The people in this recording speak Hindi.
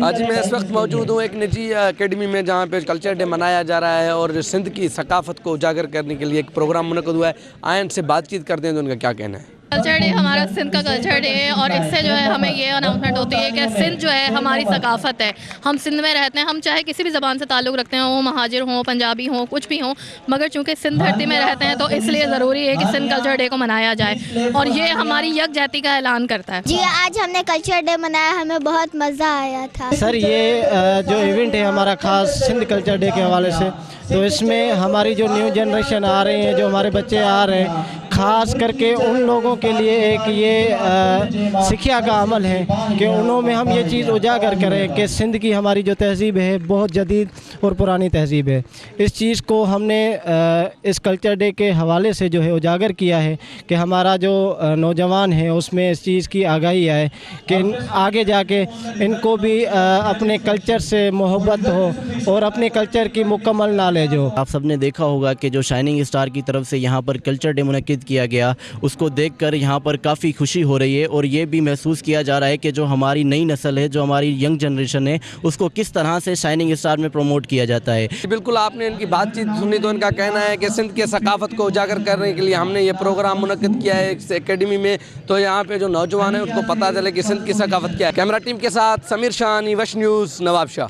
आज मैं इस वक्त मौजूद हूँ एक निजी एकेडमी में जहाँ पे कल्चर डे मनाया जा रहा है और सिंध की सकाफ़त को उजागर करने के लिए एक प्रोग्राम मुनक़्क़द हुआ है। आए इनसे बातचीत करते हैं तो उनका क्या कहना है। कल्चर डे हमारा सिंध का कल्चर डे है और इससे जो है हमें ये अनाउंसमेंट होती है कि सिंध जो है हमारी सकाफ़त है। हम सिंध में रहते हैं, हम चाहे किसी भी ज़बान से ताल्लुक़ रखते हैं, वो महाजिर हों, पंजाबी हों, कुछ भी हों, मगर चूँकि सिंध धरती में रहते हैं तो इसलिए ज़रूरी है कि सिंध कल्चर डे को मनाया जाए और ये हमारी यकजहती का ऐलान करता है। जी, आज हमने कल्चर डे मनाया, हमें बहुत मज़ा आया था। सर, ये जो इवेंट है हमारा ख़ास सिंध कल्चर डे के हवाले से, तो इसमें हमारी जो न्यू जनरेशन आ रही है, जो हमारे बच्चे आ रहे हैं, ख़ास करके उन लोगों के लिए एक ये सिखिया का अमल है कि उन्हों में हम ये चीज़ उजागर करें कि सिंध की हमारी जो तहज़ीब है बहुत जदीद और पुरानी तहज़ीब है। इस चीज़ को हमने इस कल्चर डे के हवाले से जो है उजागर किया है कि हमारा जो नौजवान है उसमें इस चीज़ की आगाही आए कि आगे जाके इनको भी अपने कल्चर से मोहब्बत हो और अपने कल्चर की मुकम्मल नॉलेज हो। आप सब ने देखा होगा कि जो शाइनिंग स्टार की तरफ से यहाँ पर कल्चर डे मुनक्किद किया गया, उसको देखकर यहाँ पर काफ़ी खुशी हो रही है और ये भी महसूस किया जा रहा है कि जो हमारी नई नस्ल है, जो हमारी यंग जनरेशन है, उसको किस तरह से शाइनिंग स्टार में प्रमोट किया जाता है। बिल्कुल, आपने इनकी बातचीत सुनी तो इनका कहना है कि सिंध के सकाफ़त को उजागर करने के लिए हमने ये प्रोग्राम मुनक्किद किया है इस एकेडमी में, तो यहाँ पे जो नौजवान है उसको पता चले कि सिंध की सकाफ़त क्या है। कैमरा टीम के साथ समीर शाह, वश न्यूज़, नवाब शाह।